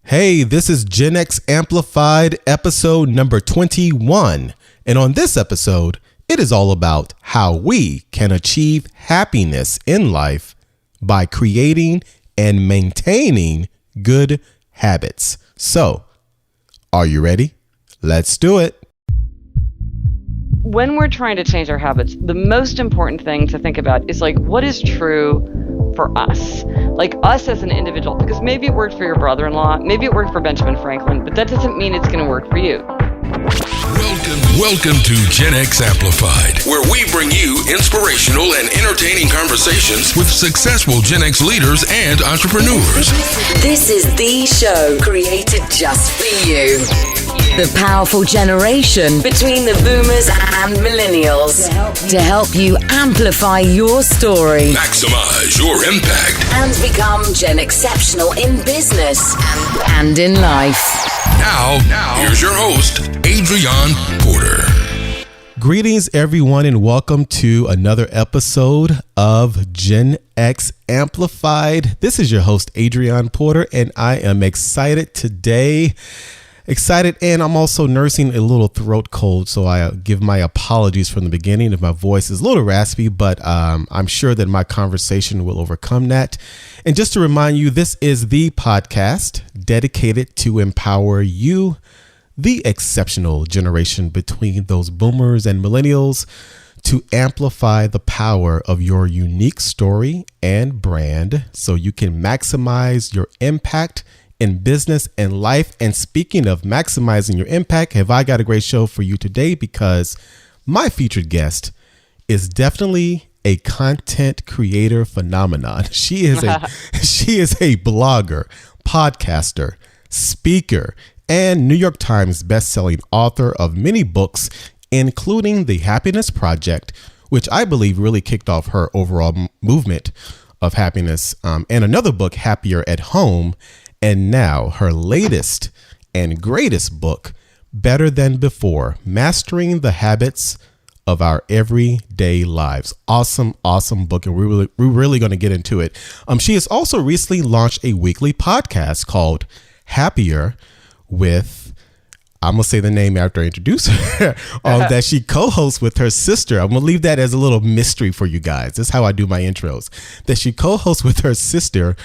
Hey, this is Gen X Amplified episode number 21. And on this episode, it is all about how we can achieve happiness in life by creating and maintaining good habits. So, are you ready? Let's do it. When we're trying to change our habits, the most important thing to think about is what is true for us, us as an individual, because maybe it worked for your brother-in-law, maybe it worked for Benjamin Franklin, but that doesn't mean it's going to work for you. Welcome to Gen X Amplified, where we bring you inspirational and entertaining conversations with successful Gen X leaders and entrepreneurs. This is the show created just for you. The powerful generation between the boomers and millennials to help you amplify your story, Maximize your impact, and become Gen Exceptional in business and in life. Now, here's your host, Adrian Porter. Greetings, everyone, and welcome to another episode of Gen X Amplified. This is your host, Adrian Porter, and I am excited today. And I'm also nursing a little throat cold, so I give my apologies from the beginning if my voice is a little raspy, but I'm sure that my conversation will overcome that. And just to remind you, this is the podcast dedicated to empower you, the exceptional generation between those boomers and millennials, to amplify the power of your unique story and brand so you can maximize your impact in business and life. And speaking of maximizing your impact, have I got a great show for you today, because my featured guest is definitely a content creator phenomenon. She is a blogger, podcaster, speaker, and New York Times bestselling author of many books, including The Happiness Project, which I believe really kicked off her overall movement of happiness, and another book, Happier at Home. And now her latest and greatest book, Better Than Before, Mastering the Habits of Our Everyday Lives. Awesome book. And we're really going to get into it. She has also recently launched a weekly podcast called Happier with, I'm going to say the name after I introduce her, that she co-hosts with her sister. I'm going to leave that as a little mystery for you guys. That's how I do my intros. That she co-hosts with her sister,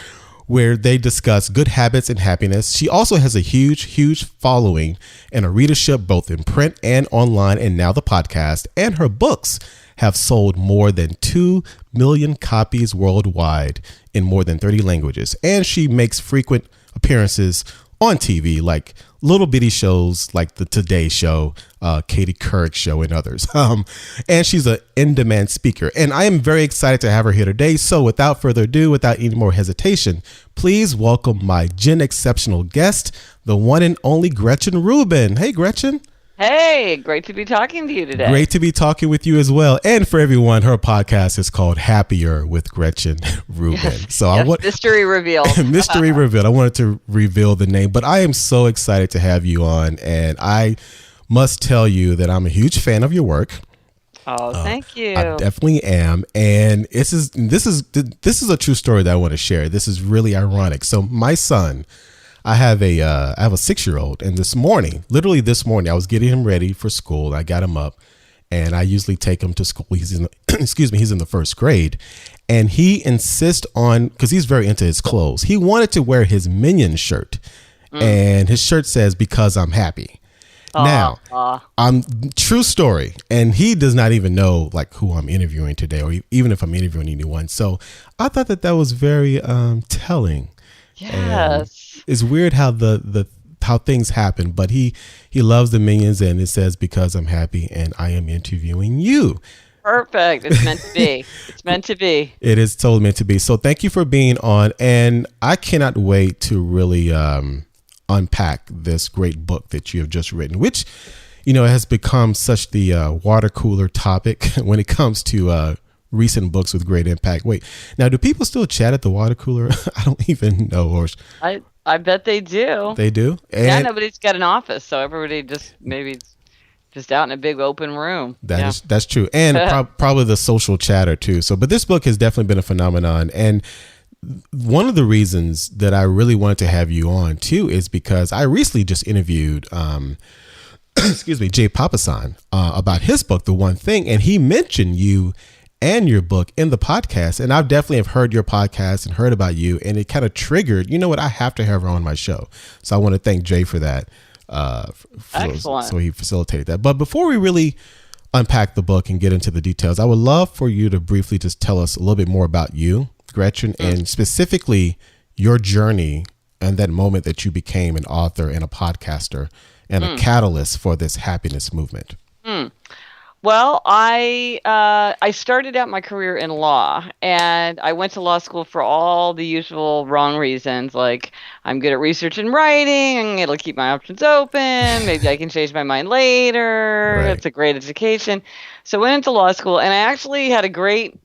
where they discuss good habits and happiness. She also has a huge following and a readership both in print and online, and now the podcast. And her books have sold more than 2 million copies worldwide in more than 30 languages. And she makes frequent appearances on TV, like little bitty shows like the Today Show, Katie Couric Show, and others. And she's an in-demand speaker. And I am very excited to have her here today. So without further ado, without any more hesitation, please welcome my Gen Exceptional guest, the one and only Gretchen Rubin. Hey, Gretchen. Hey, great to be talking to you today. Great to be talking with you as well. And for everyone, her podcast is called Happier with Gretchen Rubin. Mystery revealed. Mystery revealed. I wanted to reveal the name, but I am so excited to have you on. And I must tell you that I'm a huge fan of your work. Oh, thank you. I definitely am. And this is a true story that I want to share. This is really ironic. So my son, I have a 6-year-old, and literally this morning, I was getting him ready for school. I got him up, and I usually take him to school. He's in the first grade, and he insists on, because he's very into his clothes, he wanted to wear his Minion shirt, and his shirt says, "Because I'm happy." Now, true story, and he does not even know who I'm interviewing today, or even if I'm interviewing anyone. So I thought that was very telling. Yes. And it's weird how how things happen, but he loves the Minions, and it says, "Because I'm happy and I am interviewing you." Perfect. It's meant to be. It's meant to be. It is totally meant to be. So thank you for being on, and I cannot wait to really unpack this great book that you have just written, which has become such the water cooler topic when it comes to recent books with great impact. Wait, now do people still chat at the water cooler? I don't even know. Or I bet they do. They do? And nobody's got an office, so everybody just out in a big open room. That's true. And probably the social chatter too. So, but this book has definitely been a phenomenon. And one of the reasons that I really wanted to have you on too is because I recently just interviewed, excuse me, Jay Papasan about his book, The One Thing, and he mentioned you and your book in the podcast. And I definitely have heard your podcast and heard about you, and it kind of triggered, you know what, I have to have her on my show. So I want to thank Jay for that. Excellent. So he facilitated that. But before we really unpack the book and get into the details, I would love for you to briefly just tell us a little bit more about you, Gretchen, and specifically your journey and that moment that you became an author and a podcaster and a catalyst for this happiness movement. Well, I started out my career in law, and I went to law school for all the usual wrong reasons, like I'm good at research and writing, it'll keep my options open, maybe I can change my mind later, Right. It's a great education. So I went into law school, and I actually had a great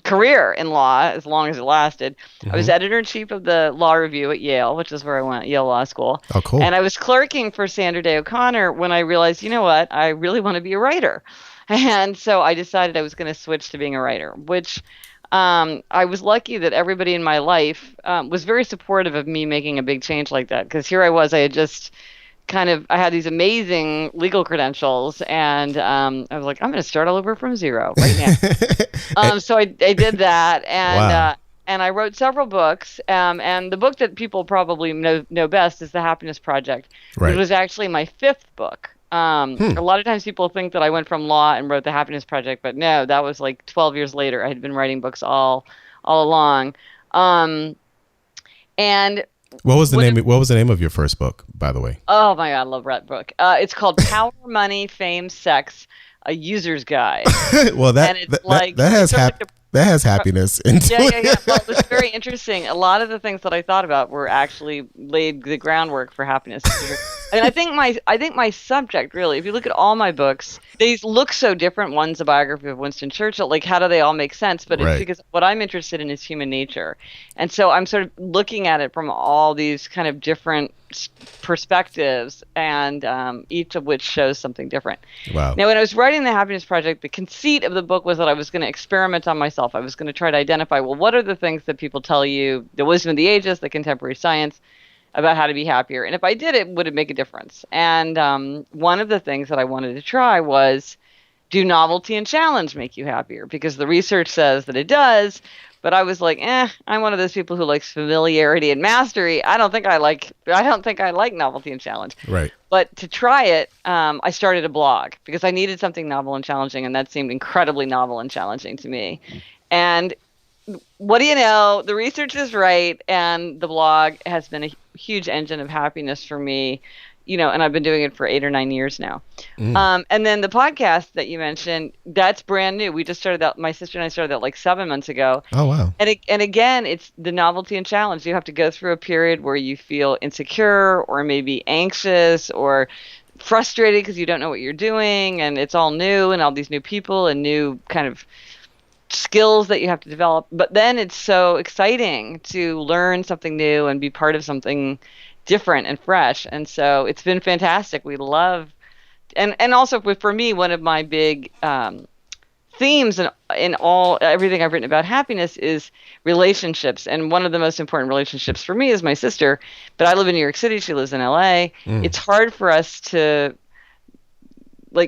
career in law as long as it lasted. I was editor-in-chief of the Law Review at Yale, which is where I went, Yale Law School. Oh, cool. And I was clerking for Sandra Day O'Connor when I realized, you know what, I really want to be a writer. And so I decided I was going to switch to being a writer, which I was lucky that everybody in my life was very supportive of me making a big change like that. Because here I was, I had just I had these amazing legal credentials, and I was like, I'm going to start all over from zero right now. So I did that, and Wow. and I wrote several books. And the book that people probably know best is The Happiness Project, Right. which was actually my fifth book. A lot of times people think that I went from law and wrote The Happiness Project, but no, that was like 12 years later. I had been writing books all along. And What was the name? What was the name of your first book, by the way? oh my God, I love that book. It's called Power, Money, Fame, Sex: A User's Guide. Well, And it's like- that has it's like that has happiness into Yeah. it. Well, it's very interesting. A lot of the things that I thought about were actually laid the groundwork for happiness. And I think my subject, really, if you look at all my books, they look so different. One's a biography of Winston Churchill. Like, how do they all make sense? But it's Right. because what I'm interested in is human nature. And so I'm sort of looking at it from all these kind of different perspectives, and each of which shows something different. Wow. Now, when I was writing The Happiness Project, the conceit of the book was that I was going to experiment on myself. I was going to try to identify, well, what are the things that people tell you, the wisdom of the ages, the contemporary science, about how to be happier. And if I did it, would it make a difference? And one of the things that I wanted to try was, do novelty and challenge make you happier? Because the research says that it does. But I was like, I'm one of those people who likes familiarity and mastery. I don't think I like novelty and challenge. Right. But to try it, I started a blog because I needed something novel and challenging, and that seemed incredibly novel and challenging to me. And what do you know? The research is right, and the blog has been a huge engine of happiness for me. And I've been doing it for 8 or 9 years now. And then the podcast that you mentioned, that's brand new. We just started that. My sister and I started that like 7 months ago. Oh, wow. And again, it's the novelty and challenge. You have to go through a period where you feel insecure or maybe anxious or frustrated because you don't know what you're doing, and it's all new and all these new people and new kind of skills that you have to develop. But then it's so exciting to learn something new and be part of something different and fresh. And so it's been fantastic. We love, and also for me, one of my big themes in everything I've written about happiness is relationships. And one of the most important relationships for me is my sister. But I live in New York City. She lives in LA. It's hard for us to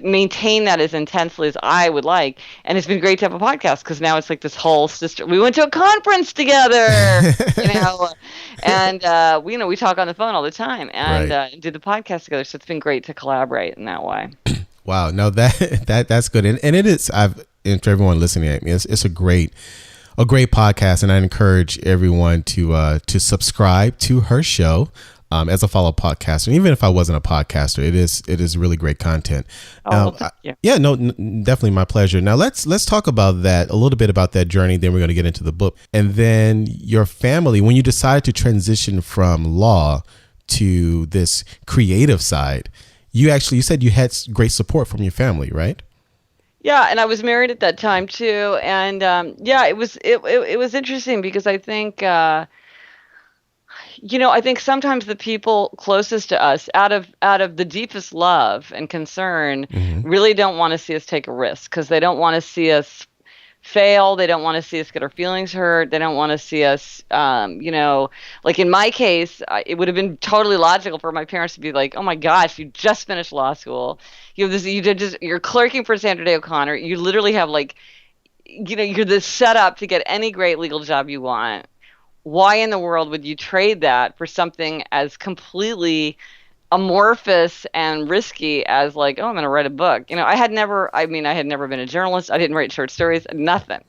maintain that as intensely as I would like. And it's been great to have a podcast because now it's like this whole sister. We went to a conference together, and we talk on the phone all the time and do the podcast together. So it's been great to collaborate in that way. Wow. No, that's good. And it is, and for everyone listening at me, it's a great podcast. And I encourage everyone to subscribe to her show. As a fellow podcaster, and even if I wasn't a podcaster, it is really great content. Thank you. Yeah, no, definitely my pleasure. Now let's talk about that a little bit about that journey. Then we're going to get into the book, and then your family. When you decided to transition from law to this creative side, you said you had great support from your family, right? Yeah, and I was married at that time too, and it was interesting because I think. I think sometimes the people closest to us, out of the deepest love and concern, really don't want to see us take a risk because they don't want to see us fail. They don't want to see us get our feelings hurt. They don't want to see us, like in my case, it would have been totally logical for my parents to be like, "Oh my gosh, you just finished law school. You have this. You're clerking for Sandra Day O'Connor. You literally have like, you're this set up to get any great legal job you want. Why in the world would you trade that for something as completely amorphous and risky as like, oh, I'm going to write a book?" I had never been a journalist. I didn't write short stories, nothing,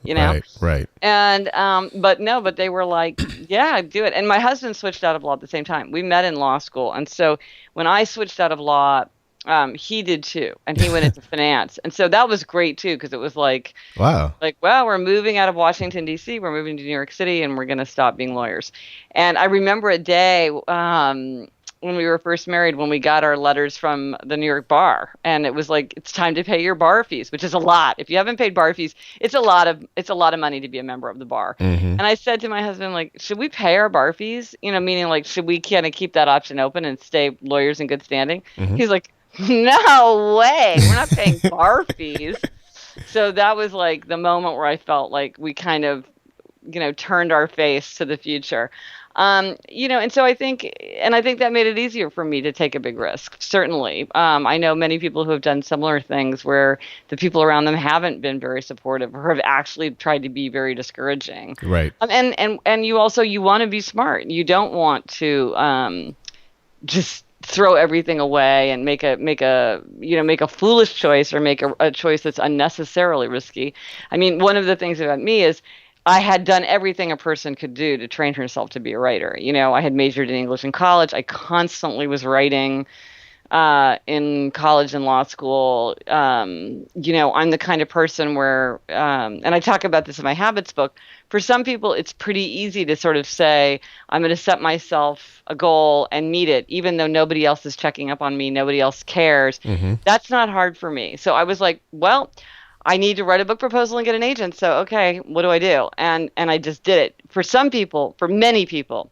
Right. And, but they were like, yeah, do it. And my husband switched out of law at the same time. We met in law school. And so when I switched out of law, he did too. And he went into finance. And so that was great too, because it was like, wow, well, we're moving out of Washington, D.C., we're moving to New York City, and we're going to stop being lawyers. And I remember a day, when we were first married, when we got our letters from the New York bar, and it was like, it's time to pay your bar fees, which is a lot. If you haven't paid bar fees, it's a lot of money to be a member of the bar. Mm-hmm. And I said to my husband, like, should we pay our bar fees? Meaning like, should we kind of keep that option open and stay lawyers in good standing? Mm-hmm. He's like, no way, we're not paying bar fees. So that was like the moment where I felt like we kind of, turned our face to the future. And so I think that made it easier for me to take a big risk. Certainly. I know many people who have done similar things where the people around them haven't been very supportive or have actually tried to be very discouraging. Right. And you want to be smart. You don't want to, just throw everything away and make a foolish choice or make a choice that's unnecessarily risky. I mean, one of the things about me is I had done everything a person could do to train herself to be a writer. I had majored in English in college. I constantly was writing in college and law school. I'm the kind of person where, and I talk about this in my habits book, for some people it's pretty easy to sort of say, I'm going to set myself a goal and meet it, even though nobody else is checking up on me, nobody else cares. Mm-hmm. That's not hard for me. So I was like, well, I need to write a book proposal and get an agent. So, okay, what do I do? And I just did it. For some people, for many people,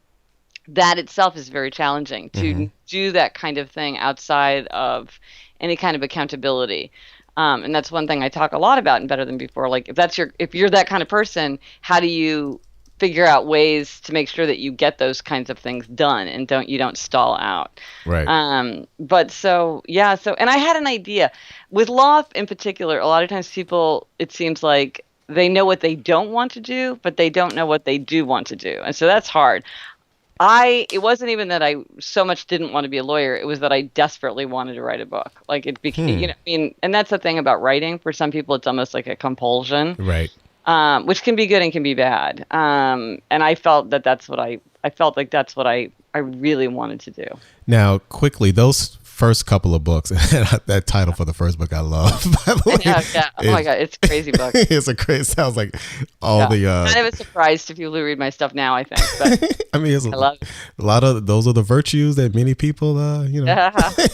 that itself is very challenging to do that kind of thing outside of any kind of accountability. And that's one thing I talk a lot about in Better Than Before. Like, if you're that kind of person, how do you figure out ways to make sure that you get those kinds of things done and you don't stall out. Right. And I had an idea with law in particular. A lot of times people, it seems like they know what they don't want to do, but they don't know what they do want to do. And so that's hard. It wasn't even that I so much didn't want to be a lawyer. It was that I desperately wanted to write a book. Like it became, and that's the thing about writing. For some people, it's almost like a compulsion. Right. Which can be good and can be bad. And I felt that's what I really wanted to do. Now, quickly, those first couple of books, that title for the first book I love, by the way. Yeah. Oh my God, it's a crazy book. It's a crazy, sounds like all the... kind of a surprise to people who read my stuff now, I think. But I mean, I love it. A lot of those are the virtues that many people,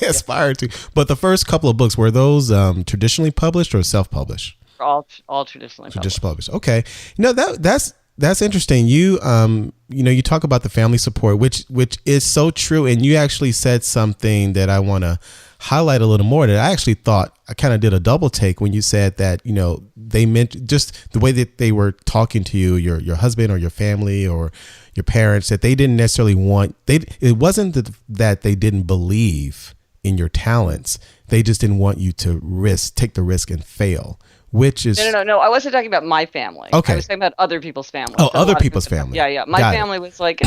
aspire to. But the first couple of books, were those traditionally published or self-published? All traditionally published. Okay. That's interesting. You you talk about the family support, which is so true, and you actually said something that I want to highlight a little more. That I actually thought I kind of did a double take when you said that they meant just the way that they were talking to you, your husband or your family or your parents, that they didn't necessarily want. It wasn't that they didn't believe in your talents. They just didn't want you to take the risk and fail. Which is no. I wasn't talking about my family. Okay. I was talking about other people's family. Oh, other people's family. Yeah. My family was like,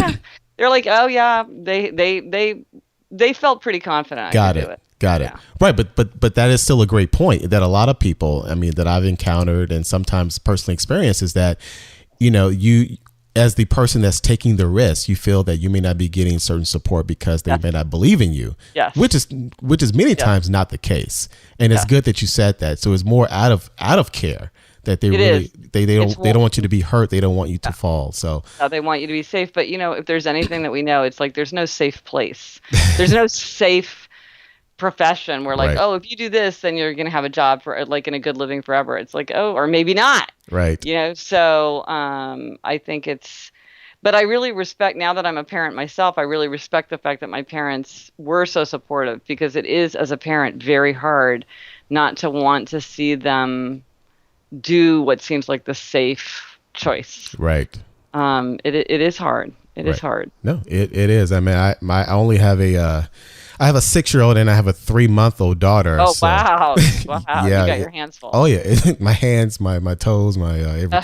they're like, oh yeah, they felt pretty confident. Got it. Right, but that is still a great point. That a lot of people, that I've encountered and sometimes personally experienced, is that you, as the person that's taking the risk, you feel that you may not be getting certain support because they may not believe in you. Yes. Which is many times not the case. And it's good that you said that. So it's more out of care that they don't want you to be hurt. They don't want you to fall. So they want you to be safe. But if there's anything that we know, it's like there's no safe place. There's no safe profession where like, oh, if you do this, then you're going to have a job for like in a good living forever. It's like, oh, or maybe not. Right. So I think but I really respect, now that I'm a parent myself, I really respect the fact that my parents were so supportive, because it is, as a parent, very hard not to want to see them do what seems like the safe choice. Right. It is hard. It is Right. hard. No, it is. I mean, I only have I have a 6-year-old and I have a 3-month-old daughter. Oh, so, wow. Wow. Yeah, You got your hands full. Oh yeah, my hands, my toes, my everything.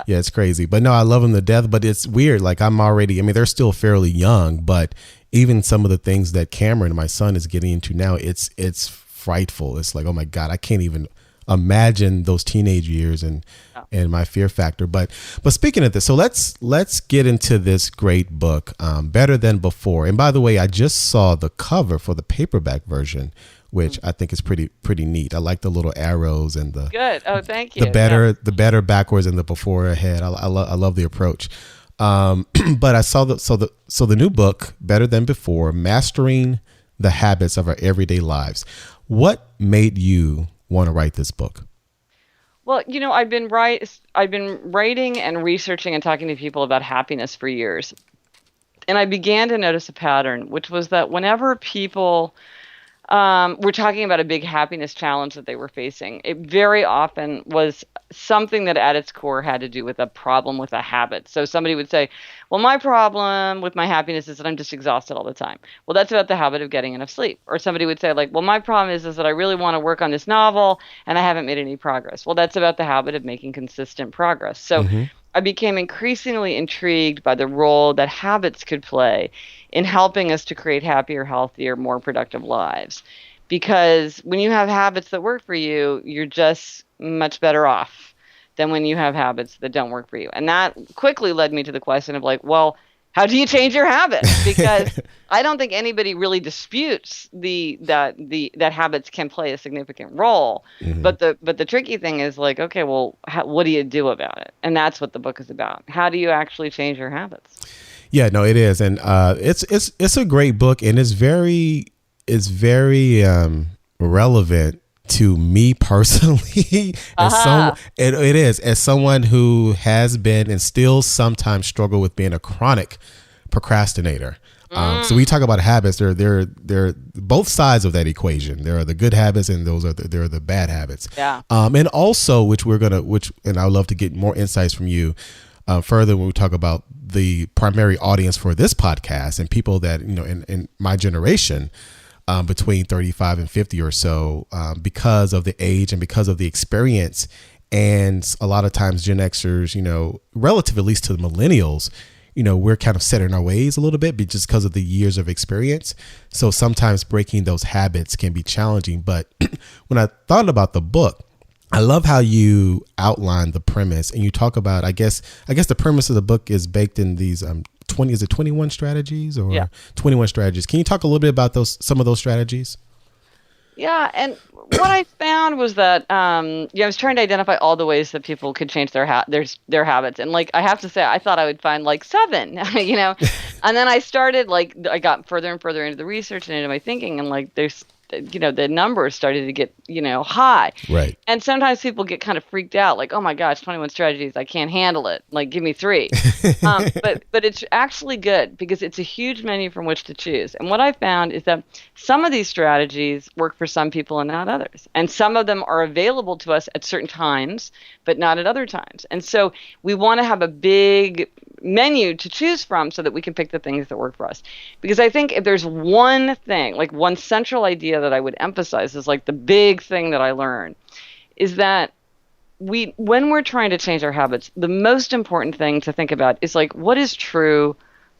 Yeah, it's crazy. But no, I love them to death. But it's weird. Like I mean, they're still fairly young, but even some of the things that Cameron, my son, is getting into now, it's frightful. It's like, oh my God, I can't even imagine those teenage years and my fear factor. But speaking of this, so let's get into this great book, Better Than Before. And by the way, I just saw the cover for the paperback version, which I think is pretty neat. I like the little arrows and the Good. Oh, thank you. the better backwards and the before ahead. I love the approach. But I saw the new book, Better Than Before, Mastering the Habits of Our Everyday Lives. What made you want to write this book? Well, I've been writing and researching and talking to people about happiness for years. And I began to notice a pattern, which was that whenever people were talking about a big happiness challenge that they were facing, it very often was something that at its core had to do with a problem with a habit. So somebody would say, well, my problem with my happiness is that I'm just exhausted all the time. Well, that's about the habit of getting enough sleep. Or somebody would say, like, well, my problem is that I really want to work on this novel and I haven't made any progress. Well, that's about the habit of making consistent progress. So I became increasingly intrigued by the role that habits could play in helping us to create happier, healthier, more productive lives. Because when you have habits that work for you, you're just much better off than when you have habits that don't work for you. And that quickly led me to the question of like, well, how do you change your habits? Because I don't think anybody really disputes that habits can play a significant role. But the tricky thing is like, okay, well, what do you do about it? And that's what the book is about. How do you actually change your habits? Yeah, no, it is, and it's a great book, and it's very relevant to me personally. It is, as someone who has been and still sometimes struggle with being a chronic procrastinator. So we talk about habits. They're both sides of that equation. There are the good habits, and there are the bad habits. Yeah. And also, and I'd love to get more insights from you further when we talk about the primary audience for this podcast and people that in my generation. Between 35 and 50 or so, because of the age and because of the experience. And a lot of times Gen Xers, relative at least to the millennials, we're kind of set in our ways a little bit just because of the years of experience. So sometimes breaking those habits can be challenging. But when I thought about the book, I love how you outline the premise and you talk about, I guess the premise of the book is baked in these 21 strategies or 21 strategies. Can you talk a little bit about some of those strategies? Yeah, and what I found was that I was trying to identify all the ways that people could change their habits, and like I have to say, I thought I would find like 7, and then I started I got further and further into the research and into my thinking, and like there's the numbers started to get high, right? And sometimes people get kind of freaked out, like, oh my gosh, 21 strategies, I can't handle it, like give me 3. But it's actually good because it's a huge menu from which to choose. And what I found is that some of these strategies work for some people and not others, and some of them are available to us at certain times but not at other times. And so we want to have a big menu to choose from so that we can pick the things that work for us. Because I think if there's one thing, like one central idea that I would emphasize is like the big thing that I learned is that when we're trying to change our habits, the most important thing to think about is like what is true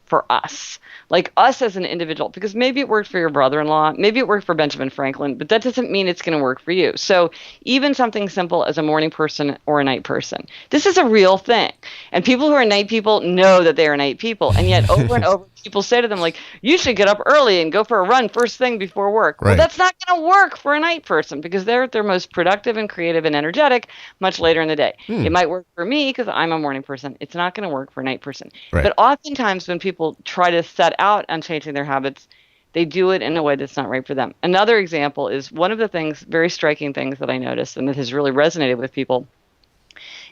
for us, like us as an individual, because maybe it worked for your brother-in-law, maybe it worked for Benjamin Franklin, but that doesn't mean it's going to work for you. So even something simple as a morning person or a night person, this is a real thing. And people who are night people know that they are night people. And yet over and over, people say to them, like, you should get up early and go for a run first thing before work. Right. Well, that's not going to work for a night person because they're at their most productive and creative and energetic much later in the day. It might work for me because I'm a morning person. It's not going to work for a night person. Right. But oftentimes when people try to set out on changing their habits, they do it in a way that's not right for them. Another example is one of the things, very striking things that I noticed and that has really resonated with people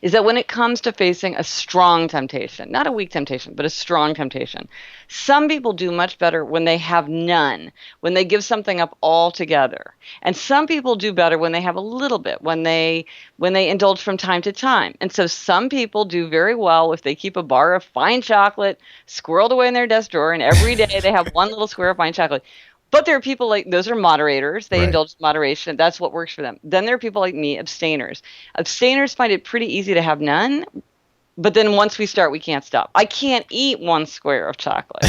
is that when it comes to facing a strong temptation, not a weak temptation, but a strong temptation, some people do much better when they have none, when they give something up altogether. And some people do better when they have a little bit, when they indulge from time to time. And so some people do very well if they keep a bar of fine chocolate squirreled away in their desk drawer, and every day they have one little square of fine chocolate. But there are people like, those are moderators. They indulge in moderation. That's what works for them. Then there are people like me, abstainers. Abstainers find it pretty easy to have none. But then once we start, we can't stop. I can't eat one square of chocolate.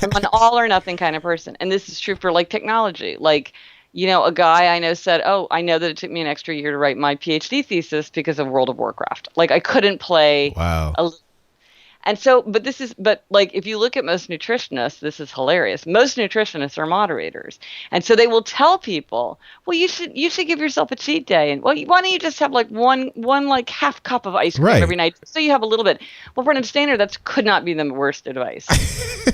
I'm an all or nothing kind of person. And this is true for like technology. Like, a guy I know said, oh, I know that it took me an extra year to write my PhD thesis because of World of Warcraft. Like I couldn't play. Wow. And so, but like, if you look at most nutritionists, this is hilarious. Most nutritionists are moderators. And so they will tell people, well, you should give yourself a cheat day. And well, why don't you just have like one like half cup of ice cream every night? So you have a little bit. Well, for an abstainer, that could not be the worst advice.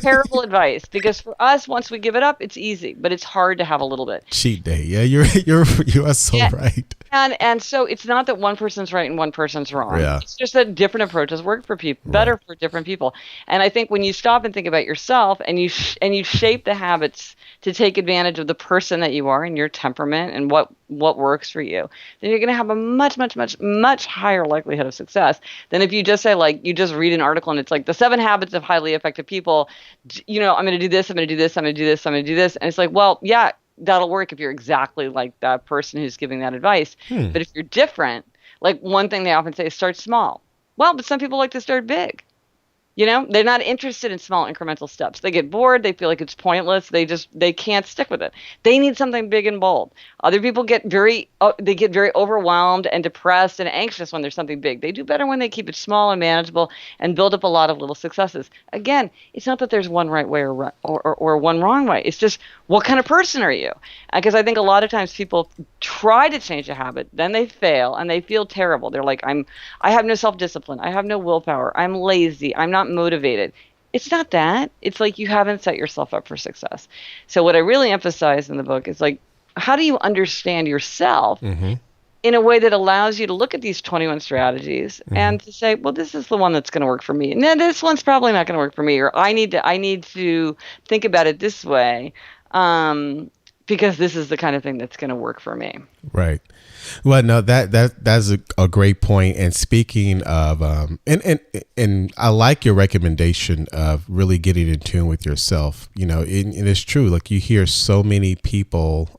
Terrible advice. Because for us, once we give it up, it's easy, but it's hard to have a little bit. Cheat day. Yeah, you are so right. And so it's not that one person's right and one person's wrong. Yeah. It's just that different approaches work for people, better for different people. And I think when you stop and think about yourself and you shape the habits to take advantage of the person that you are and your temperament and what works for you, then you're going to have a much, much, much, much higher likelihood of success than if you just say, like, you just read an article and it's like the 7 habits of highly effective people. I'm going to do this, I'm going to do this, I'm going to do this, I'm going to do this. And it's like, well, yeah, that'll work if you're exactly like that person who's giving that advice. But if you're different, like one thing they often say is start small. Well, but some people like to start big. They're not interested in small incremental steps. They get bored. They feel like it's pointless. They can't stick with it. They need something big and bold. Other people get very overwhelmed and depressed and anxious when there's something big. They do better when they keep it small and manageable and build up a lot of little successes. Again, it's not that there's one right way or one wrong way. It's just, what kind of person are you? Because I think a lot of times people try to change a habit, then they fail and they feel terrible. They're like, I have no self-discipline. I have no willpower. I'm lazy. I'm not motivated. It's not that. It's like you haven't set yourself up for success. So what I really emphasize in the book is like, how do you understand yourself in a way that allows you to look at these 21 strategies and to say, well, this is the one that's going to work for me. No, this one's probably not going to work for me, or I need to think about it this way. Because this is the kind of thing that's going to work for me. Right. Well, no, that's a great point. And speaking of, and I like your recommendation of really getting in tune with yourself. And it's true. Like you hear so many people,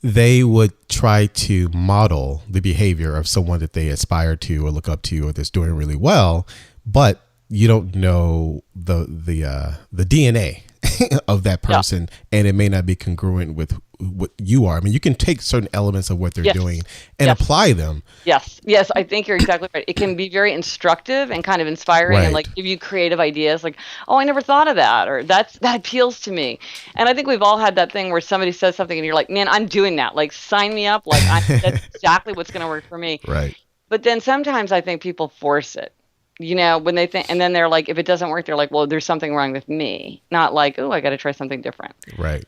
they would try to model the behavior of someone that they aspire to or look up to or that's doing really well, but you don't know the DNA of that person, and it may not be congruent with what you are. I mean, you can take certain elements of what they're doing and apply them. Yes, I think you're exactly right. It can be very instructive and kind of inspiring and like give you creative ideas like, oh, I never thought of that, or that appeals to me. And I think we've all had that thing where somebody says something and you're like, man, I'm doing that. Like, sign me up. Like, that's exactly what's going to work for me. Right. But then sometimes I think people force it. When they think, and then they're like, if it doesn't work, they're like, well, there's something wrong with me. Not like, oh, I got to try something different. Right.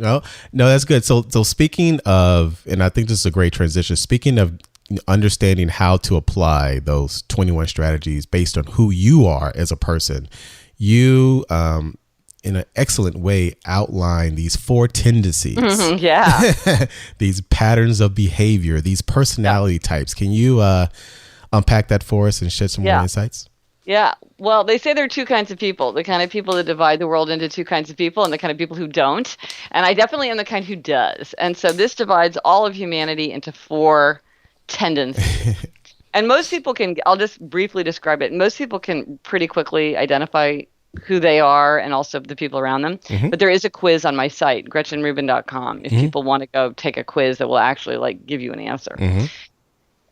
No, that's good. So speaking of, and I think this is a great transition, speaking of understanding how to apply those 21 strategies based on who you are as a person, you, in an excellent way, outline these 4 tendencies. These patterns of behavior, these personality types. Can you, unpack that for us and shed some more insights? Yeah. Well, they say there are 2 kinds of people, the kind of people that divide the world into 2 kinds of people and the kind of people who don't. And I definitely am the kind who does. And so this divides all of humanity into 4 tendencies. And most people can, I'll just briefly describe it. Most people can pretty quickly identify who they are and also the people around them. But there is a quiz on my site, GretchenRubin.com, if people want to go take a quiz that will actually like give you an answer.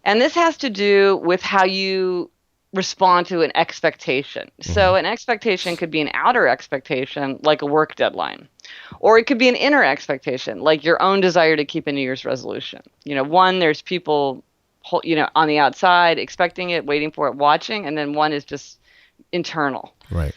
And this has to do with how you respond to an expectation. So an expectation could be an outer expectation, like a work deadline, or it could be an inner expectation, like your own desire to keep a New Year's resolution. There's people, on the outside expecting it, waiting for it, watching, and then one is just internal. Right.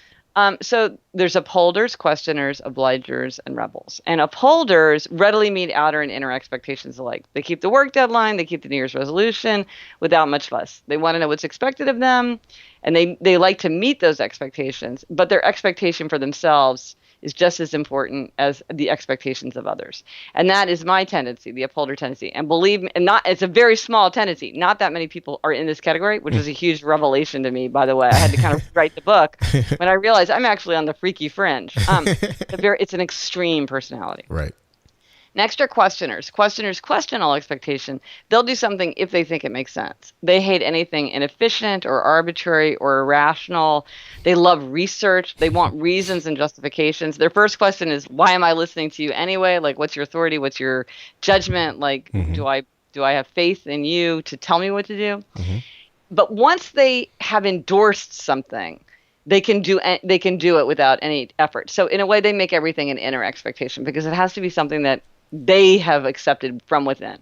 So there's upholders, questioners, obligers, and rebels. And upholders readily meet outer and inner expectations alike. They keep the work deadline, they keep the New Year's resolution without much fuss. They want to know what's expected of them, and they like to meet those expectations, but their expectation for themselves is just as important as the expectations of others. And that is my tendency, the upholder tendency. And believe me, it's a very small tendency. Not that many people are in this category, which was a huge revelation to me, by the way. I had to kind of write the book when I realized I'm actually on the freaky fringe. It's an extreme personality. Right. Next are questioners. Questioners question all expectation. They'll do something if they think it makes sense. They hate anything inefficient or arbitrary or irrational. They love research. They want reasons and justifications. Their first question is, why am I listening to you anyway? Like, what's your authority? What's your judgment? Like, do I have faith in you to tell me what to do? But once they have endorsed something, they can do it without any effort. So in a way, they make everything an inner expectation because it has to be something that they have accepted from within.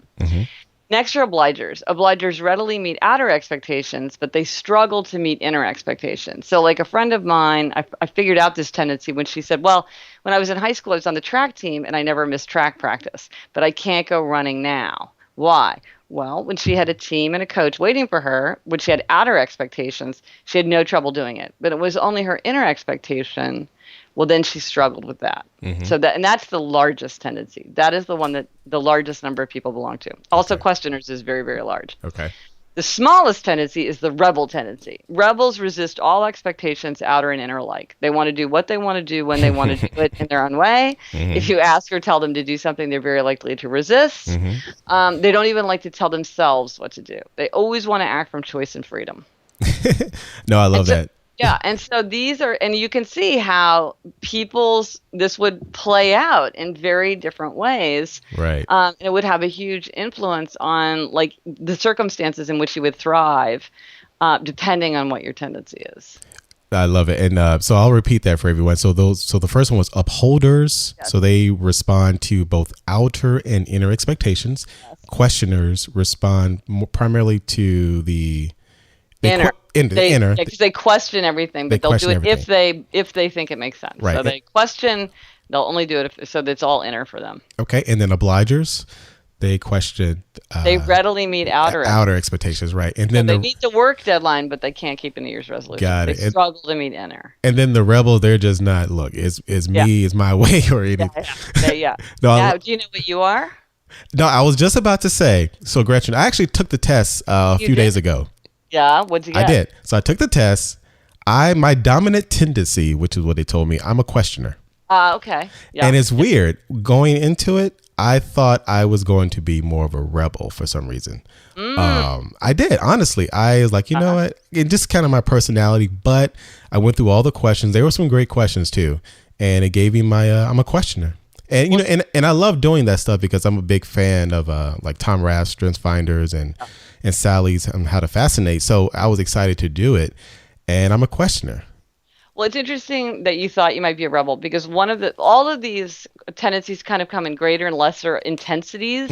Next are obligers. Obligers readily meet outer expectations, but they struggle to meet inner expectations. So like a friend of mine, I figured out this tendency when she said, well, when I was in high school, I was on the track team and I never missed track practice, but I can't go running now. Why? Well, when she had a team and a coach waiting for her, when she had outer expectations, she had no trouble doing it. But it was only her inner expectation. Well, then she struggled with that. So that's the largest tendency. That is the one that the largest number of people belong to. Also, questioners is very, very large. Okay. The smallest tendency is the rebel tendency. Rebels resist all expectations, outer and inner alike. They want to do what they want to do when they want to do it in their own way. If you ask or tell them to do something, they're very likely to resist. They don't even like to tell themselves what to do. They always want to act from choice and freedom. No, I love that. Yeah, and so these are, and you can see how this would play out in very different ways. Right. And it would have a huge influence on like the circumstances in which you would thrive, depending on what your tendency is. I love it. And so I'll repeat that for everyone. So the first one was upholders. Yes. So they respond to both outer and inner expectations. Yes. Questioners respond primarily to the inner. Inner. Because they question everything, but they'll do it if they think it makes sense. Right. So they question, they'll only do it so that it's all inner for them. Okay. And then obligers, they question. They readily meet outer expectations, right? And then they meet the work deadline, but they can't keep a New Year's resolution. Got it. They struggle to meet inner. And then the rebel, they're just not. Look, it's me, it's my way, or anything. Yeah. No, do you know what you are? No, I was just about to say. So Gretchen, I actually took the test a few days ago. Yeah, what'd you get? I did. So I took the test. My dominant tendency, which is what they told me, I'm a questioner. Okay. Yeah. And it's weird. Going into it, I thought I was going to be more of a rebel for some reason. I did, honestly. I was like, you know what? It just kind of my personality, but I went through all the questions. There were some great questions too. And it gave me I'm a questioner. And you know, and I love doing that stuff because I'm a big fan of like Tom Rath's Strengths Finders and Sally's How to Fascinate. So I was excited to do it, and I'm a questioner. Well, it's interesting that you thought you might be a rebel because all of these tendencies kind of come in greater and lesser intensities.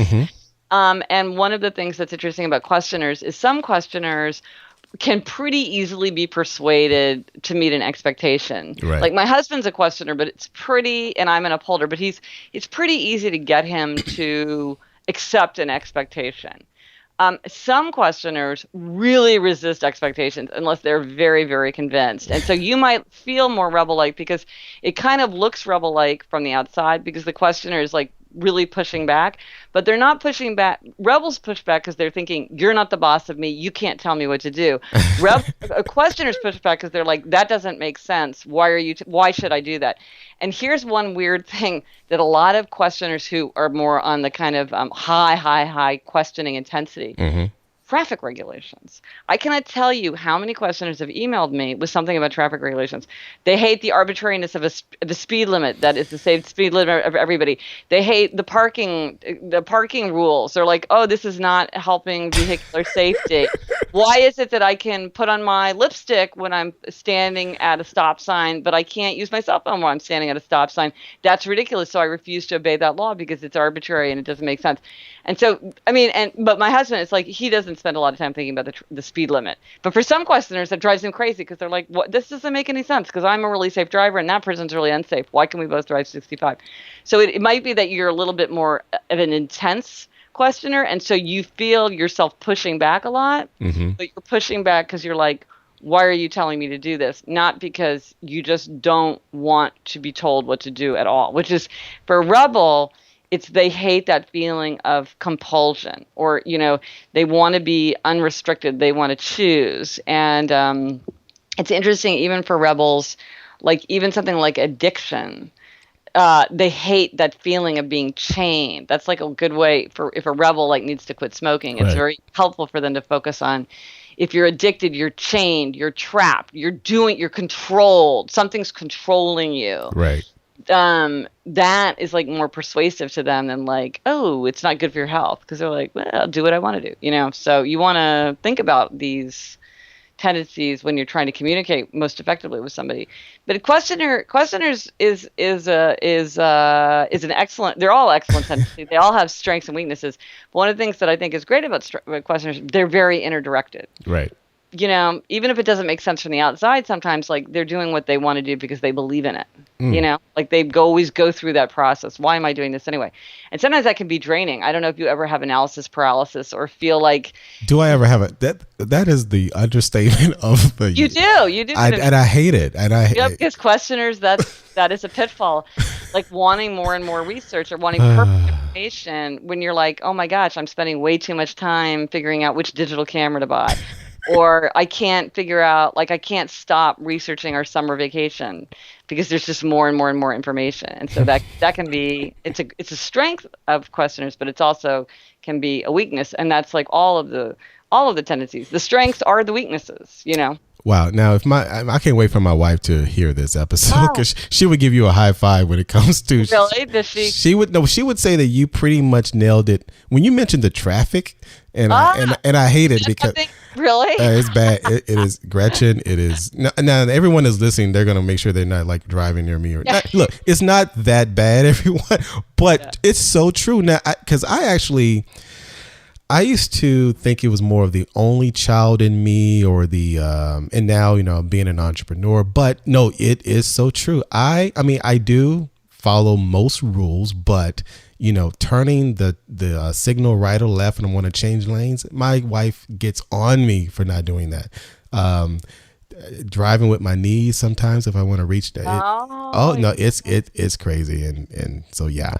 And one of the things that's interesting about questioners is some questioners can pretty easily be persuaded to meet an expectation. Right. Like my husband's a questioner, but and I'm an upholder, but it's pretty easy to get him to accept an expectation. Some questioners really resist expectations unless they're very, very convinced. And so you might feel more rebel-like because it kind of looks rebel-like from the outside because the questioner is like really pushing back, but they're not pushing back. Rebels push back because they're thinking, you're not the boss of me. You can't tell me what to do. Questioners push back because they're like, that doesn't make sense. Why should I do that? And here's one weird thing that a lot of questioners who are more on the kind of high questioning intensity, traffic regulations. I cannot tell you how many questioners have emailed me with something about traffic regulations. They hate the arbitrariness of the speed limit that is the same speed limit of everybody. They hate the parking rules. They're like, oh, this is not helping vehicular safety. Why is it that I can put on my lipstick when I'm standing at a stop sign, but I can't use my cell phone while I'm standing at a stop sign? That's ridiculous. So I refuse to obey that law because it's arbitrary and it doesn't make sense. And so, but my husband, it's like he doesn't doesn't spend a lot of time thinking about the speed limit. But for some questioners, that drives them crazy because they're like, "What? This doesn't make any sense because I'm a really safe driver and that person's really unsafe. Why can we both drive 65?" So it might be that you're a little bit more of an intense questioner, and so you feel yourself pushing back a lot, but you're pushing back because you're like, why are you telling me to do this? Not because you just don't want to be told what to do at all, which is for a rebel, they hate that feeling of compulsion, or, they want to be unrestricted. They want to choose. And it's interesting, even for rebels, like even something like addiction, they hate that feeling of being chained. That's like a good way for if a rebel like needs to quit smoking. It's very helpful for them to focus on, if you're addicted, you're chained, you're trapped, you're controlled. Something's controlling you. Right. That is like more persuasive to them than like, oh, it's not good for your health, because they're like, well, I'll do what I want to do. So you want to think about these tendencies when you're trying to communicate most effectively with somebody. But questioners is an excellent. They're all excellent tendencies. They all have strengths and weaknesses. But one of the things that I think is great about questioners, they're very interdirected. Right. Even if it doesn't make sense from the outside, sometimes like they're doing what they want to do because they believe in it. Like they always go through that process. Why am I doing this anyway? And sometimes that can be draining. I don't know if you ever have analysis paralysis or feel like. Do I ever have it? That is the understatement of the. You do. And I hate it. Because questioners, that is a pitfall. Like wanting more and more research or wanting perfect information when you're like, oh my gosh, I'm spending way too much time figuring out which digital camera to buy. Or I can't figure out, like I can't stop researching our summer vacation because there's just more and more and more information. And so that can be, it's a strength of questioners, but it's also can be a weakness. And that's like all of the tendencies. The strengths are the weaknesses, Wow. Now, I can't wait for my wife to hear this episode, because she would give you a high five when it comes to. Really? Does she? She would say that you pretty much nailed it when you mentioned the traffic, and I hate it because. Really? It's bad. It is, Gretchen. It is. Now everyone is listening. They're going to make sure they're not like driving near me. Look, it's not that bad, everyone, but it's so true. Now, because I used to think it was more of the only child in me, or the, and now, being an entrepreneur, but no, it is so true. I mean, I do follow most rules, but turning the signal right or left and I want to change lanes, my wife gets on me for not doing that. Driving with my knees sometimes if I want to reach that. No, it's crazy. And so, yeah,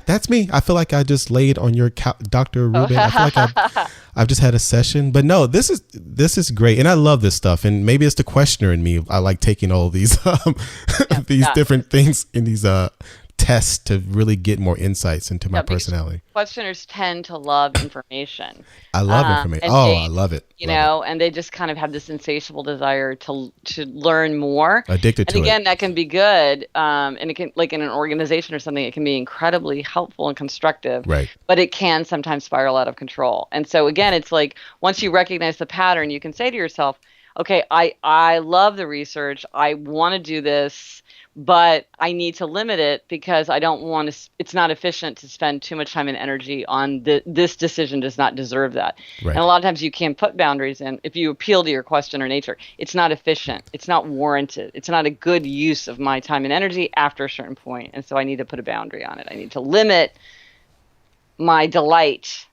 that's me. I feel like I just laid on your Dr. Rubin. I feel like I've just had a session, but no, this is great. And I love this stuff. And maybe it's the questioner in me. I like taking all these, different things in these, tests to really get more insights into my personality. Questioners tend to love information. I love information. I love it. And they just kind of have this insatiable desire to learn more. Addicted to it. And again, that can be good. And it can, like in an organization or something, it can be incredibly helpful and constructive. Right. But it can sometimes spiral out of control. And so again, it's like once you recognize the pattern, you can say to yourself, okay, I love the research. I want to do this, but I need to limit it because I don't want to, it's not efficient to spend too much time and energy on this decision does not deserve that. Right. And a lot of times you can put boundaries in. If you appeal to your questioner nature, it's not efficient. It's not warranted. It's not a good use of my time and energy after a certain point. And so I need to put a boundary on it. I need to limit my delight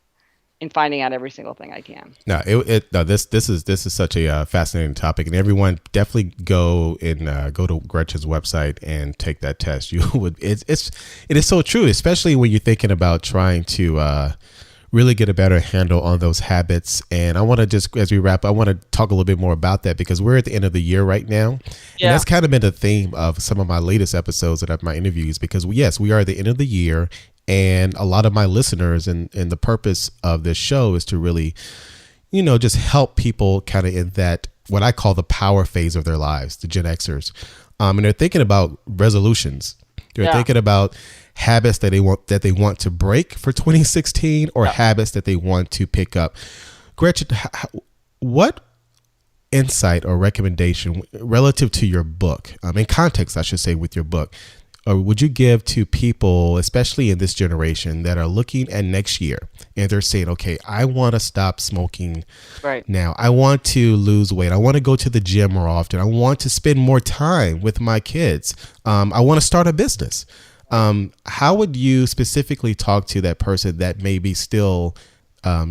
in finding out every single thing I can. No, this is such a fascinating topic, and everyone definitely go to Gretchen's website and take that test. You would it is so true, especially when you're thinking about trying to really get a better handle on those habits. And I want to just, as we wrap, I want to talk a little bit more about that because we're at the end of the year right now. Yeah. And that's kind of been the theme of some of my latest episodes of my interviews, because yes, we are at the end of the year. And a lot of my listeners and the purpose of this show is to really, just help people kind of in that, what I call the power phase of their lives, the Gen Xers. And they're thinking about resolutions. They're thinking about habits that they want to break for 2016 or habits that they want to pick up. Gretchen, what insight or recommendation relative to your book, in context, I should say, with your book, or would you give to people, especially in this generation, that are looking at next year and they're saying, okay, I want to stop smoking now. I want to lose weight. I want to go to the gym more often. I want to spend more time with my kids. I want to start a business. How would you specifically talk to that person that maybe still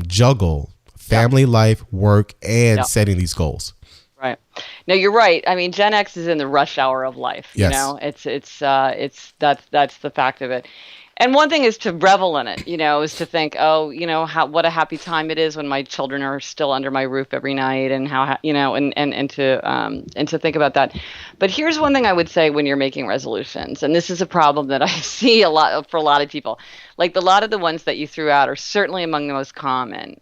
juggle family life, work, and setting these goals? Right. No, you're right. I mean, Gen X is in the rush hour of life. Yes. You know, that's the fact of it. And one thing is to revel in it, you know, is to think, oh, you know, what a happy time it is when my children are still under my roof every night, and how, you know, and to think about that. But here's one thing I would say when you're making resolutions, and this is a problem that I see a lot for a lot of people. Like a lot of the ones that you threw out are certainly among the most common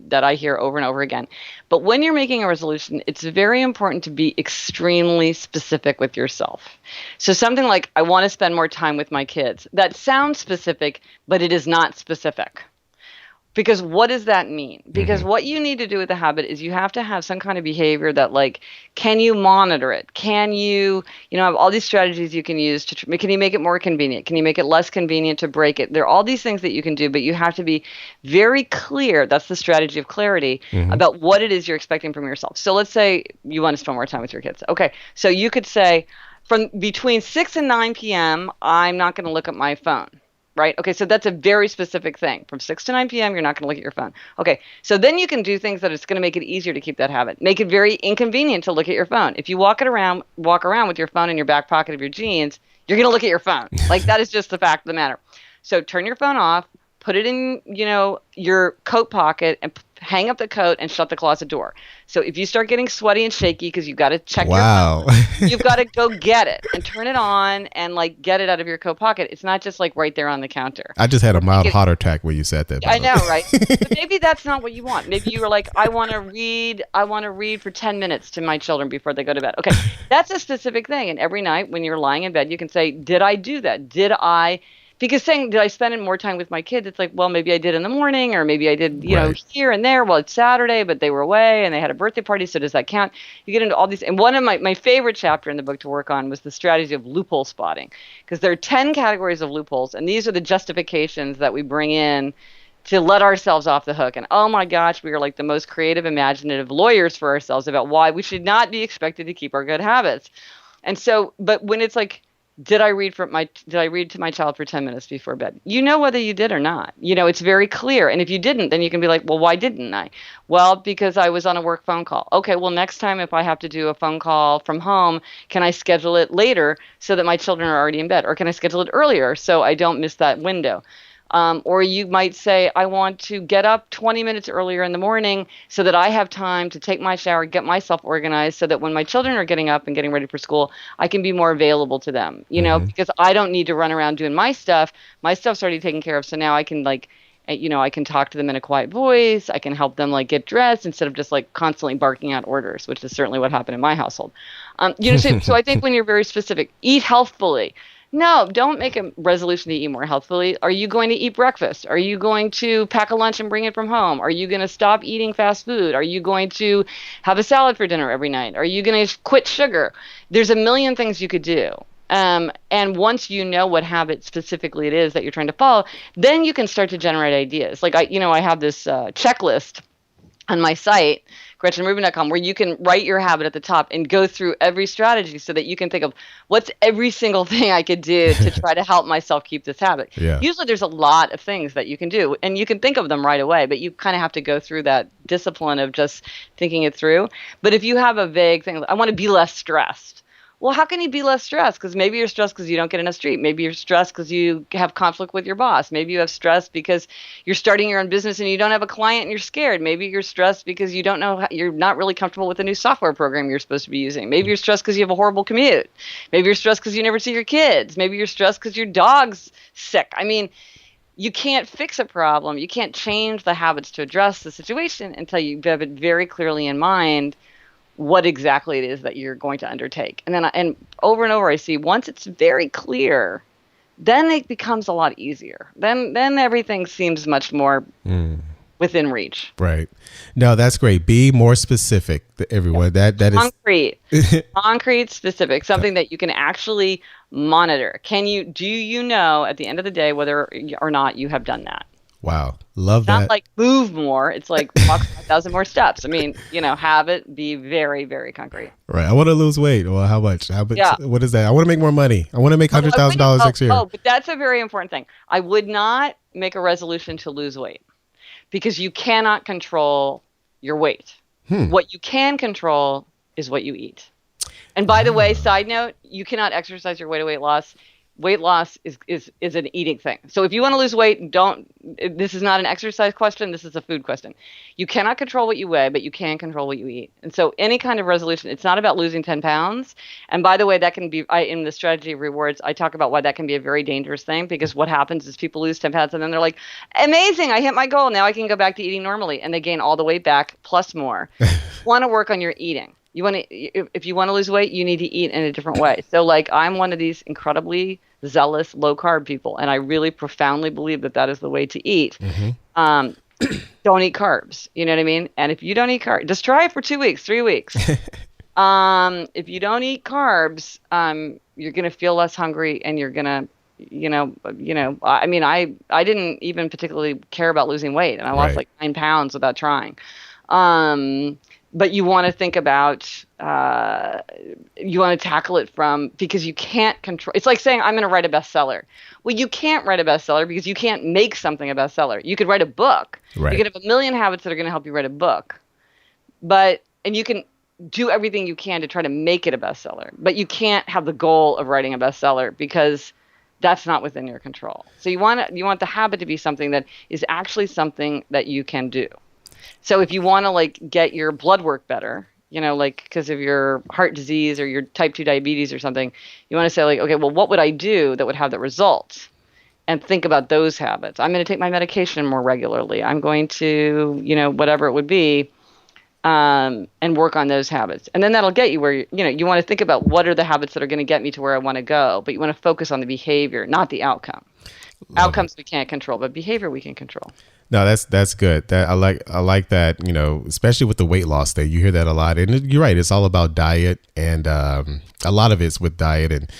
that I hear over and over again. But when you're making a resolution, it's very important to be extremely specific with yourself. So something like, I want to spend more time with my kids. That sounds specific, but it is not specific. Because what does that mean? Because what you need to do with the habit is you have to have some kind of behavior that, like, can you monitor it? Can you have all these strategies you can use can you make it more convenient? Can you make it less convenient to break it? There are all these things that you can do, but you have to be very clear. That's the strategy of clarity about what it is you're expecting from yourself. So let's say you want to spend more time with your kids. Okay, so you could say from between 6 and 9 p.m., I'm not going to look at my phone. Right? Okay, so that's a very specific thing. From 6 to 9 p.m., you're not going to look at your phone. Okay, so then you can do things that it's going to make it easier to keep that habit. Make it very inconvenient to look at your phone. If you walk around with your phone in your back pocket of your jeans, you're going to look at your phone. Like, that is just the fact of the matter. So turn your phone off, put it in, your coat pocket, and hang up the coat and shut the closet door. So if you start getting sweaty and shaky because you've got to check your phone, you've got to go get it and turn it on and, like, get it out of your coat pocket. It's not just, like, right there on the counter. I just had a mild heart attack when you said that. I know, right? But maybe that's not what you want. Maybe you were like, I want to read for 10 minutes to my children before they go to bed. Okay, that's a specific thing. And every night when you're lying in bed, you can say, did I do that? Because saying, did I spend more time with my kids? It's like, well, maybe I did in the morning, or maybe I did, here and there. Well, it's Saturday, but they were away and they had a birthday party. So does that count? You get into all these. And one of my favorite chapter in the book to work on was the strategy of loophole spotting. Because there are 10 categories of loopholes. And these are the justifications that we bring in to let ourselves off the hook. And oh my gosh, we are like the most creative, imaginative lawyers for ourselves about why we should not be expected to keep our good habits. And so, but when it's like, did I read to my child for 10 minutes before bed? You know whether you did or not. It's very clear. And if you didn't, then you can be like, well, why didn't I? Well, because I was on a work phone call. Okay, well, next time if I have to do a phone call from home, can I schedule it later so that my children are already in bed? Or can I schedule it earlier so I don't miss that window? Or you might say, I want to get up 20 minutes earlier in the morning so that I have time to take my shower, get myself organized so that when my children are getting up and getting ready for school, I can be more available to them, because I don't need to run around doing my stuff. My stuff's already taken care of. So now I can I can talk to them in a quiet voice. I can help them get dressed instead of just constantly barking out orders, which is certainly what happened in my household. So I think when you're very specific, eat healthfully. No, don't make a resolution to eat more healthfully. Are you going to eat breakfast? Are you going to pack a lunch and bring it from home? Are you going to stop eating fast food? Are you going to have a salad for dinner every night? Are you going to quit sugar? There's a million things you could do. And once you know what habit specifically it is that you're trying to follow, then you can start to generate ideas. I have this checklist on my site, GretchenRubin.com, where you can write your habit at the top and go through every strategy so that you can think of what's every single thing I could do to try to help myself keep this habit. Yeah. Usually there's a lot of things that you can do, and you can think of them right away, but you kind of have to go through that discipline of just thinking it through. But if you have a vague thing, I want to be less stressed. Well, how can you be less stressed? Because maybe you're stressed because you don't get enough sleep. Maybe you're stressed because you have conflict with your boss. Maybe you have stress because you're starting your own business and you don't have a client and you're scared. Maybe you're stressed because you don't know, you're not really comfortable with the new software program you're supposed to be using. Maybe you're stressed because you have a horrible commute. Maybe you're stressed because you never see your kids. Maybe you're stressed because your dog's sick. I mean, you can't fix a problem. You can't change the habits to address the situation until you have it very clearly in mind what exactly it is that you're going to undertake. And over and over I see, once it's very clear, then it becomes a lot easier. Then everything seems much more within reach. Right. No, that's great. Be more specific, everyone. That is concrete, concrete, specific, something that you can actually monitor. Do you know at the end of the day whether or not you have done that? wow. Love It's that. not like move more. It's like walk 5,000 more steps. I mean, have it be very, very concrete. Right. I want to lose weight. Well, how much? Yeah. What is that? I want to make more money. I want to make $100,000 next year. Oh, but that's a very important thing. I would not make a resolution to lose weight because you cannot control your weight. What you can control is what you eat. And by the way, side note, you cannot exercise your way to weight loss. Weight loss is an eating thing. So if you want to lose weight, this is not an exercise question. This is a food question. You cannot control what you weigh, but you can control what you eat. And so any kind of resolution, it's not about losing 10 pounds. And by the way, that can be, in the strategy of rewards, I talk about why that can be a very dangerous thing, because what happens is people lose 10 pounds and then they're like, amazing, I hit my goal. Now I can go back to eating normally. And they gain all the weight back plus more. You want to work on your eating. If you want to lose weight, you need to eat in a different way. So like I'm one of these incredibly zealous low carb people, and I really profoundly believe that is the way to eat. Don't eat carbs. You know what I mean? And if you don't eat carbs, just try it for 2 weeks, 3 weeks. If you don't eat carbs, you're gonna feel less hungry, and you're gonna, I mean, I didn't even particularly care about losing weight, and I lost like 9 pounds without trying. But you want to think about, you want to tackle it because you can't control. It's like saying, I'm going to write a bestseller. Well, you can't write a bestseller because you can't make something a bestseller. You could write a book. Right. You could have a million habits that are going to help you write a book. And you can do everything you can to try to make it a bestseller. But you can't have the goal of writing a bestseller because that's not within your control. So you want the habit to be something that is actually something that you can do. So if you want to like get your blood work better, like because of your heart disease or your type 2 diabetes or something, you want to say like, okay, well, what would I do that would have that result? And think about those habits. I'm going to take my medication more regularly. I'm going to, whatever it would be, and work on those habits. And then that'll get you where, you want to think about what are the habits that are going to get me to where I want to go, but you want to focus on the behavior, not the outcome. Outcomes we can't control, but behavior we can control. No, that's good. I like that, especially with the weight loss thing. You hear that a lot. And you're right, it's all about diet, and a lot of it's with diet, and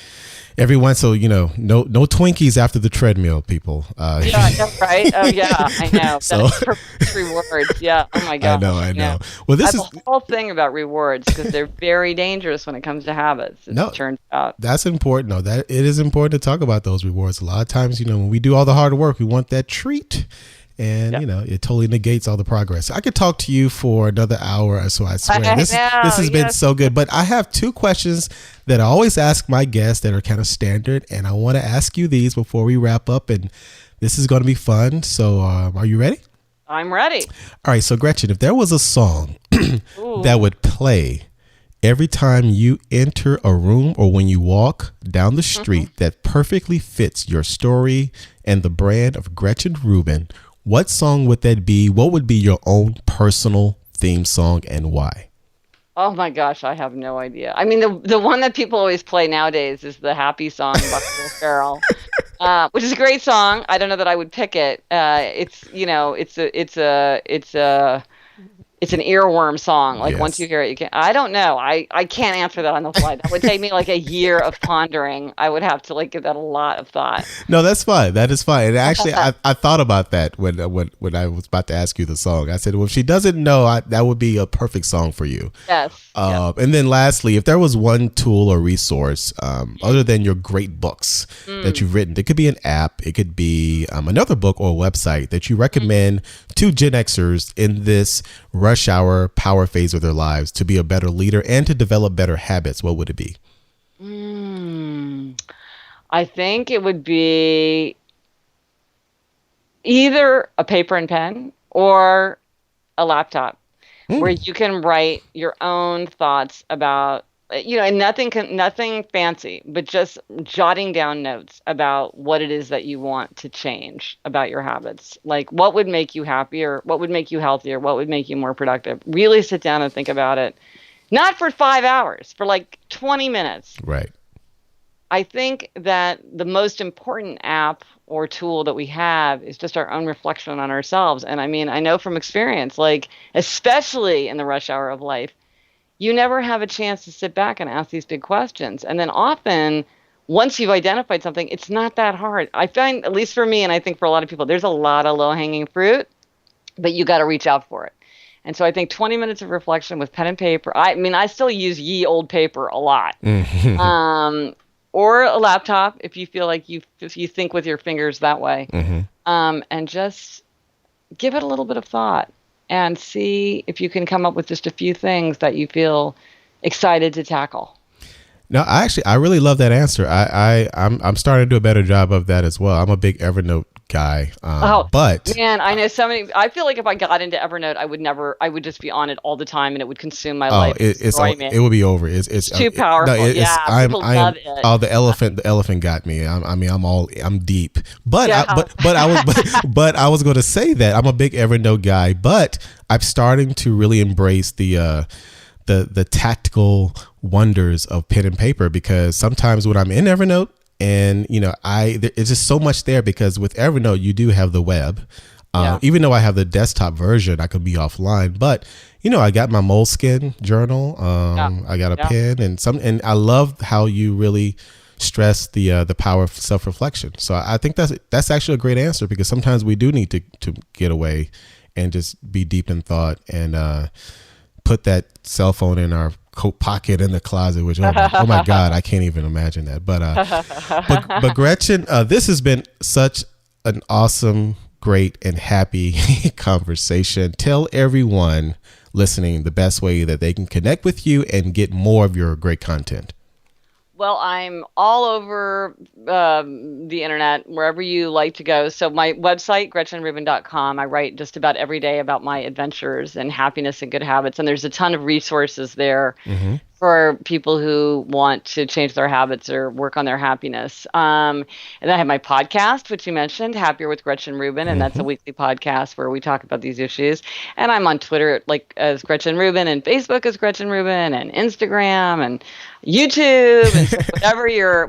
everyone, so no Twinkies after the treadmill, people. Yeah, right. Oh yeah, I know. So that's rewards. Yeah. Oh my God. I know. Well, this is the whole thing about rewards, because they're very dangerous when it comes to habits. It turns out. That's important. No, that it is important to talk about those rewards. A lot of times, when we do all the hard work, we want that treat. And, it totally negates all the progress. I could talk to you for another hour or so, I swear. This has been so good. But I have 2 questions that I always ask my guests that are kind of standard. And I want to ask you these before we wrap up. And this is going to be fun. So are you ready? I'm ready. All right. So, Gretchen, if there was a song that would play every time you enter a room or when you walk down the street that perfectly fits your story and the brand of Gretchen Rubin, what song would that be? What would be your own personal theme song and why? Oh my gosh, I have no idea. I mean, the one that people always play nowadays is the happy song by Will Ferrell, which is a great song. I don't know that I would pick it. It's an earworm song. Like once you hear it, you can't. I don't know. I can't answer that on the fly. That would take me like a year of pondering. I would have to give that a lot of thought. No, that's fine. That is fine. And actually, I thought about that when I was about to ask you the song. I said, well, if she doesn't know, that would be a perfect song for you. Yes. And then lastly, if there was one tool or resource other than your great books that you've written, it could be an app, it could be another book or a website that you recommend to Gen Xers in this rush hour power phase of their lives to be a better leader and to develop better habits, what would it be? I think it would be either a paper and pen or a laptop where you can write your own thoughts about, and nothing fancy, but just jotting down notes about what it is that you want to change about your habits. Like what would make you happier? What would make you healthier? What would make you more productive? Really sit down and think about it. Not for 5 hours, for 20 minutes. Right. I think that the most important app or tool that we have is just our own reflection on ourselves. And I mean, I know from experience, like, especially in the rush hour of life, you never have a chance to sit back and ask these big questions. And then often, once you've identified something, it's not that hard. I find, at least for me, and I think for a lot of people, there's a lot of low-hanging fruit, but you got to reach out for it. And so I think 20 minutes of reflection with pen and paper. I mean, I still use ye old paper a lot. Or a laptop if you feel like if you think with your fingers that way. And just give it a little bit of thought and see if you can come up with just a few things that you feel excited to tackle. No, I really love that answer. I'm starting to do a better job of that as well. I'm a big Evernote guy. But man, I know so many. I feel like if I got into Evernote, I would just be on it all the time, and it would consume my life. It would be over. It's too powerful. People love it. Oh, the elephant got me. I'm deep. But I was going to say that I'm a big Evernote guy, but I'm starting to really embrace the tactical wonders of pen and paper, because sometimes when I'm in Evernote, and it's just so much there, because with Evernote you do have the web. Even though I have the desktop version, I could be offline. But I got my Moleskine journal. I got a pen and I love how you really stress the power of self-reflection. So I think that's actually a great answer, because sometimes we do need to get away and just be deep in thought and put that cell phone in our coat pocket in the closet, which oh my God, I can't even imagine that. But Gretchen, this has been such an awesome, great, and happy conversation. Tell everyone listening the best way that they can connect with you and get more of your great content. Well, I'm all over the internet, wherever you like to go. So my website, GretchenRubin.com, I write just about every day about my adventures and happiness and good habits. And there's a ton of resources there for people who want to change their habits or work on their happiness. And I have my podcast, which you mentioned, Happier with Gretchen Rubin, and that's a weekly podcast where we talk about these issues. And I'm on Twitter as Gretchen Rubin, and Facebook as Gretchen Rubin, and Instagram and YouTube, and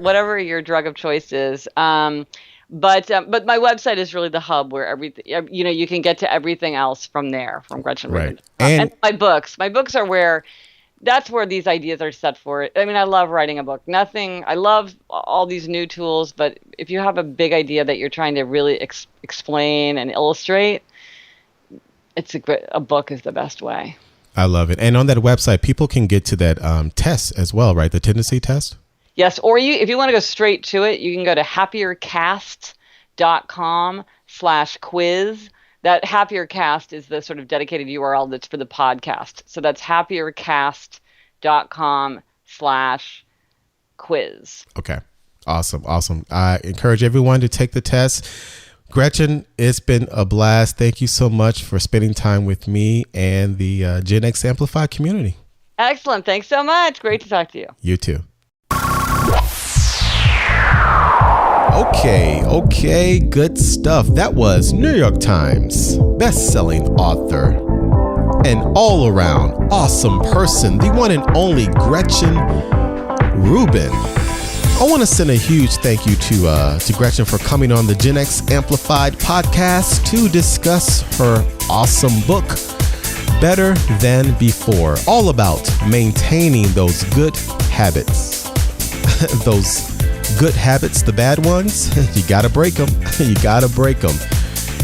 whatever your drug of choice is. But my website is really the hub where everything, you can get to everything else from there, from Gretchen Rubin. And my books are that's where these ideas are set for it. I mean, I love writing a book. I love all these new tools, but if you have a big idea that you're trying to really explain and illustrate, a book is the best way. I love it. And on that website, people can get to that test as well, right? The tendency test? Yes. Or if you want to go straight to it, you can go to happiercast.com/quiz. That HappierCast is the sort of dedicated URL that's for the podcast. So that's happiercast.com/quiz. Okay. Awesome. I encourage everyone to take the test. Gretchen, it's been a blast. Thank you so much for spending time with me and the Gen X Amplified community. Excellent. Thanks so much. Great to talk to you. You too. Okay, good stuff. That was New York Times best-selling author and all-around awesome person, the one and only Gretchen Rubin. I want to send a huge thank you to Gretchen for coming on the Gen X Amplified podcast to discuss her awesome book, Better Than Before, all about maintaining those good habits. Those good habits, the bad ones, you gotta break them.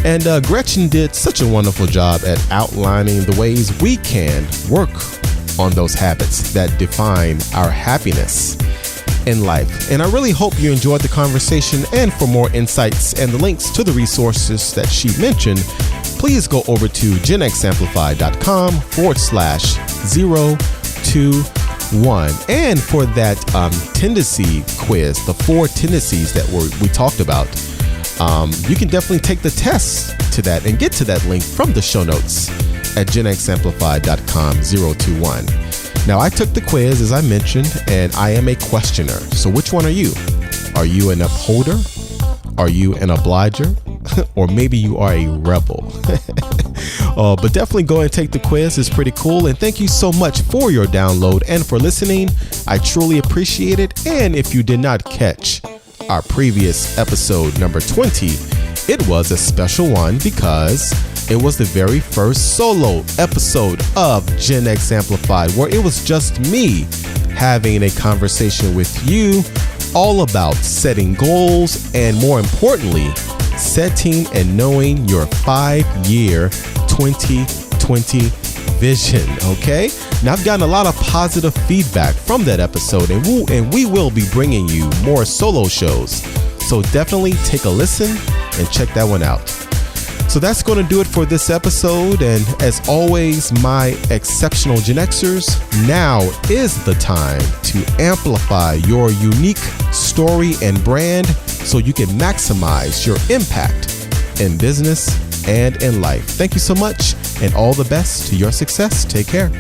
And Gretchen did such a wonderful job at outlining the ways we can work on those habits that define our happiness in life. And I really hope you enjoyed the conversation. And for more insights and the links to the resources that she mentioned, please go over to genxamplified.com/021. And for that tendency quiz, the 4 tendencies that we talked about, you can definitely take the test to that and get to that link from the show notes at genxamplified.com/021. Now, I took the quiz, as I mentioned, and I am a questioner. So which one are you? Are you an upholder? Are you an obliger? Or maybe you are a rebel? But definitely go and take the quiz. It's pretty cool. And thank you so much for your download and for listening. I truly appreciate it. And if you did not catch our previous episode, number 20, it was a special one because it was the very first solo episode of Gen X Amplified, where it was just me having a conversation with you all about setting goals and, more importantly, setting and knowing your 5-year 2020 vision. Okay, now I've gotten a lot of positive feedback from that episode, and we will be bringing you more solo shows, so definitely take a listen and check that one out. So that's going to do it for this episode. And as always, my exceptional Gen Xers, now is the time to amplify your unique story and brand so you can maximize your impact in business and in life. Thank you so much, and all the best to your success. Take care.